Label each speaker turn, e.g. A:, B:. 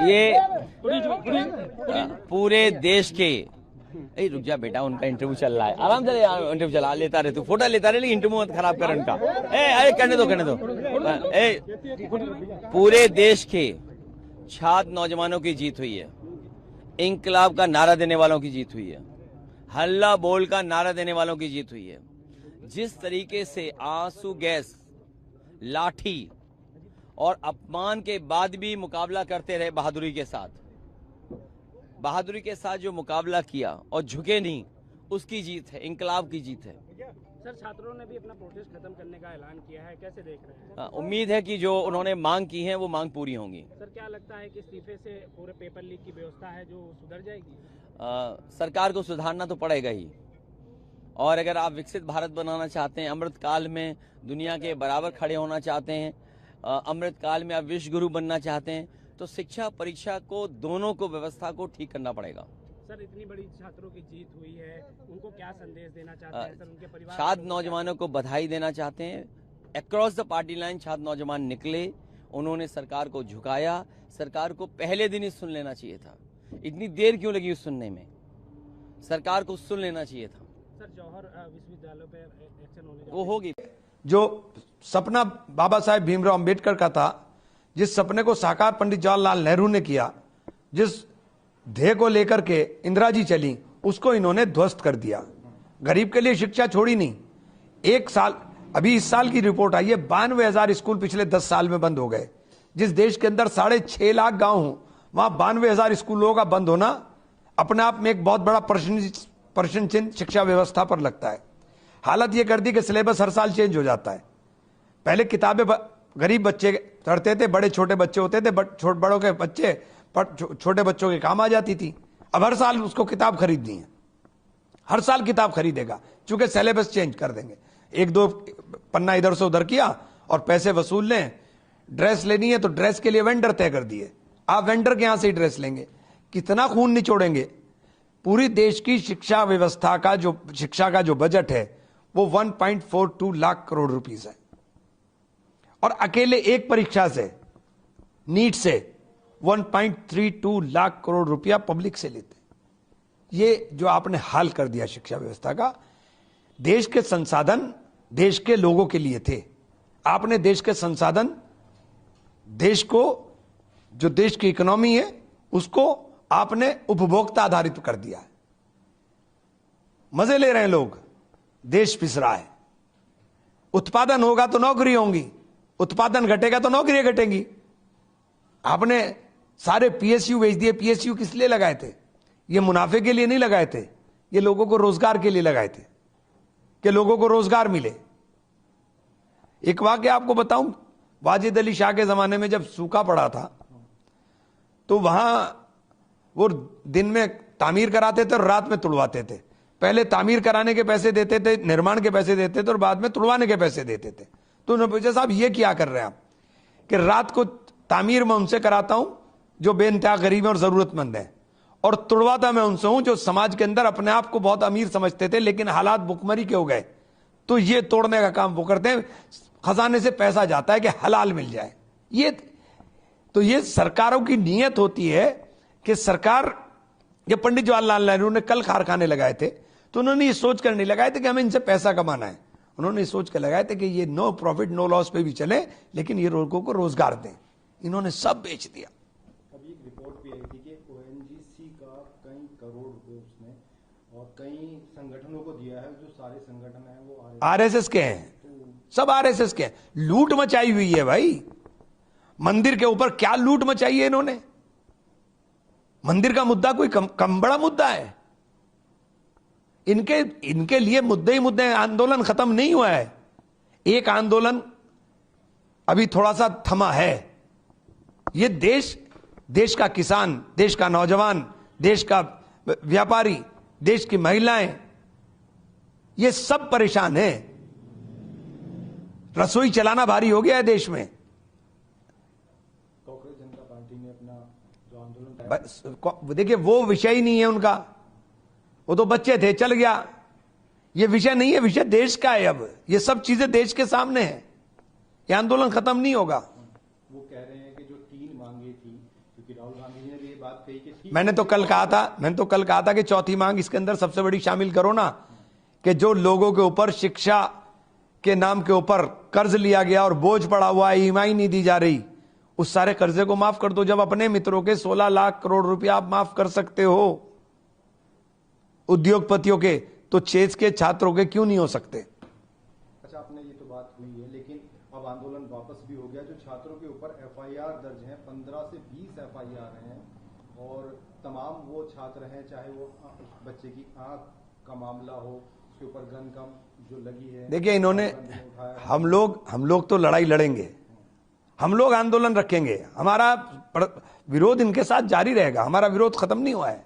A: ये पूरे देश के, रुक जा बेटा, उनका इंटरव्यू चल रहा है, आराम से इंटरव्यू चला, लेता रहे तू, फोटो लेता रहे, लेकिन इंटरव्यू मत खराब कर उनका। अरे करने दो। पूरे देश के छात्र नौजवानों की जीत हुई है, इंकलाब का नारा देने वालों की जीत हुई है, हल्ला बोल का नारा देने वालों की जीत हुई है। जिस तरीके से आंसू गैस, लाठी और अपमान के बाद भी मुकाबला करते रहे बहादुरी के साथ जो मुकाबला किया और झुके नहीं, उसकी जीत है, इंकलाब की जीत है।
B: सर, छात्रों ने भी अपना प्रोटेस्ट खत्म करने का ऐलान किया है, कैसे देख रहे हैं?
A: उम्मीद है कि जो उन्होंने मांग की है वो मांग पूरी होंगी।
B: सर, क्या लगता है कि इस्तीफे से पूरे पेपर लीक की व्यवस्था है जो सुधर जाएगी?
A: सरकार को सुधारना तो पड़ेगा ही, और अगर आप विकसित भारत बनाना चाहते हैं, अमृतकाल में दुनिया के बराबर खड़े होना चाहते हैं, अमृतकाल में आप विश्व गुरु बनना चाहते हैं, तो शिक्षा परीक्षा को, दोनों को, व्यवस्था को ठीक करना पड़ेगा।
B: सर, इतनी बड़ी छात्रों की जीत हुई है, उनको क्या संदेश देना चाहते हैं सर? उनके परिवार,
A: छात्र नौजवानों को बधाई देना चाहते हैं। अक्रॉस द पार्टी लाइन छात्र नौजवान निकले, उन्होंने सरकार को झुकाया। सरकार को पहले दिन ही सुन लेना चाहिए था, इतनी देर क्यों लगी उस सुनने में? सरकार को सुन लेना चाहिए था।
B: सर, जौहर विश्वविद्यालय पे एक्शन होने
A: वो होगी।
C: जो सपना बाबा साहेब भीमराव अंबेडकर का था, जिस सपने को साकार पंडित जवाहरलाल नेहरू ने किया, जिस ध्येय को लेकर के इंदिरा जी चली, उसको इन्होंने ध्वस्त कर दिया। गरीब के लिए शिक्षा छोड़ी नहीं। एक साल, अभी इस साल की रिपोर्ट आई है, 92,000 स्कूल पिछले 10 साल में बंद हो गए। जिस देश के अंदर 6.5 लाख गांव हो, वहां 92,000 स्कूलों का बंद होना अपने आप में एक बहुत बड़ा प्रश्न चिन्ह शिक्षा व्यवस्था पर लगता है। हालत यह कर दी कि सिलेबस हर साल चेंज हो जाता है। पहले किताबें गरीब बच्चे पढ़ते थे, बड़े छोटे बच्चे होते थे, बड़ों के बच्चे छोटे बच्चों के काम आ जाती थी। अब हर साल उसको किताब खरीदनी है, हर साल किताब खरीदेगा, चूंकि सिलेबस चेंज कर देंगे। 1-2 पन्ना इधर से उधर किया और पैसे वसूल लें। ड्रेस लेनी है तो ड्रेस के लिए वेंडर तय कर दिए, आप वेंडर के यहां से ही ड्रेस लेंगे। कितना खून निचोड़ेंगे? पूरी देश की शिक्षा व्यवस्था का शिक्षा का जो बजट है वो 1.42 लाख करोड़ रुपीस है, और अकेले एक परीक्षा से, नीट से 1.32 लाख करोड़ रुपया पब्लिक से लेते। ये जो आपने हाल कर दिया शिक्षा व्यवस्था का, देश के संसाधन देश के लोगों के लिए थे, आपने देश के संसाधन, देश को, जो देश की इकोनॉमी है उसको आपने उपभोक्ता आधारित कर दिया है। मजे ले रहे हैं लोग, देश पिस रहा है। उत्पादन होगा तो नौकरी होंगी, उत्पादन घटेगा तो नौकरियां घटेंगी। आपने सारे पीएसयू भेज दिए। पीएसयू किस लिए लगाए थे? ये मुनाफे के लिए नहीं लगाए थे, ये लोगों को रोजगार के लिए लगाए थे कि लोगों को रोजगार मिले। एक वाकया आपको बताऊं, वाजिद अली शाह के जमाने में जब सूखा पड़ा था तो वहां वो दिन में तामीर कराते थे और रात में तुड़वाते थे। पहले तामीर कराने के पैसे देते थे, निर्माण के पैसे देते थे, और बाद में तुड़वाने के पैसे देते थे। तो उन्होंने पूछा, साहब ये क्या कर रहे हैं आप? कि रात को तामीर मैं उनसे कराता हूं जो बेइंतहा गरीब है और जरूरतमंद है, और तुड़वाता मैं उनसे हूं जो समाज के अंदर अपने आप को बहुत अमीर समझते थे लेकिन हालात भुखमरी के हो गए, तो ये तोड़ने का काम वो करते हैं। खजाने से पैसा जाता है कि हलाल मिल जाए। ये सरकारों की नीयत होती है कि सरकार, ये पंडित जवाहरलाल नेहरू ने कल कारखाने लगाए थे तो उन्होंने ये सोच कर नहीं लगाए थे कि हमें इनसे पैसा कमाना है, उन्होंने सोच कर लगाए थे कि ये नो प्रॉफिट नो लॉस पे भी चले लेकिन ये लोगों को रोजगार दें। इन्होंने सब बेच दिया।
D: अभी एक रिपोर्ट भी आई थी कि ओएनजीसी का कई करोड़ रुपए उसने और कई संगठनों को दिया है, जो सारे संगठन है वो
C: आरएसएस के हैं, सब आरएसएस के हैं। लूट मचाई हुई है भाई। मंदिर के ऊपर क्या लूट मचाई है इन्होंने? मंदिर का मुद्दा कोई कम बड़ा मुद्दा है? इनके लिए मुद्दे ही मुद्दे हैं। आंदोलन खत्म नहीं हुआ है। एक आंदोलन अभी थोड़ा सा थमा है। ये देश का किसान, देश का नौजवान, देश का व्यापारी, देश की महिलाएं, ये सब परेशान हैं। रसोई चलाना भारी हो गया है देश में।
D: कांग्रेस जनता पार्टी ने अपना जो आंदोलन,
C: देखिए वो विषय ही नहीं है उनका, वो तो बच्चे थे, चल गया। ये विषय नहीं है, विषय देश का है। अब ये सब चीजें देश के सामने है, ये आंदोलन खत्म नहीं होगा।
D: वो कह रहे हैं कि जो 3 मांगे थी, क्योंकि राहुल गांधी जी ने भी ये बात कही कि
C: मैंने तो कल कहा था कि चौथी मांग इसके अंदर सबसे बड़ी शामिल करो ना, कि जो लोगों के ऊपर शिक्षा के नाम के ऊपर कर्ज लिया गया और बोझ पड़ा हुआ है, ईएमआई नहीं दी जा रही, उस सारे कर्जे को माफ कर दो। जब अपने मित्रों के 16 लाख करोड़ रुपया आप माफ कर सकते हो उद्योगपतियों के, तो चेस के छात्रों के क्यों नहीं हो सकते?
D: अच्छा, आपने ये तो बात हुई है, लेकिन अब आंदोलन वापस भी हो गया। जो छात्रों के ऊपर एफआईआर दर्ज है, 15 से 20 एफआईआर हैं, और तमाम वो छात्र हैं, चाहे वो बच्चे की आंख का मामला हो, उसके ऊपर गन कम जो लगी है।
C: देखिए, इन्होंने हम लोग तो लड़ाई लड़ेंगे, हम लोग आंदोलन रखेंगे, हमारा विरोध इनके साथ जारी रहेगा, हमारा विरोध खत्म नहीं हुआ है।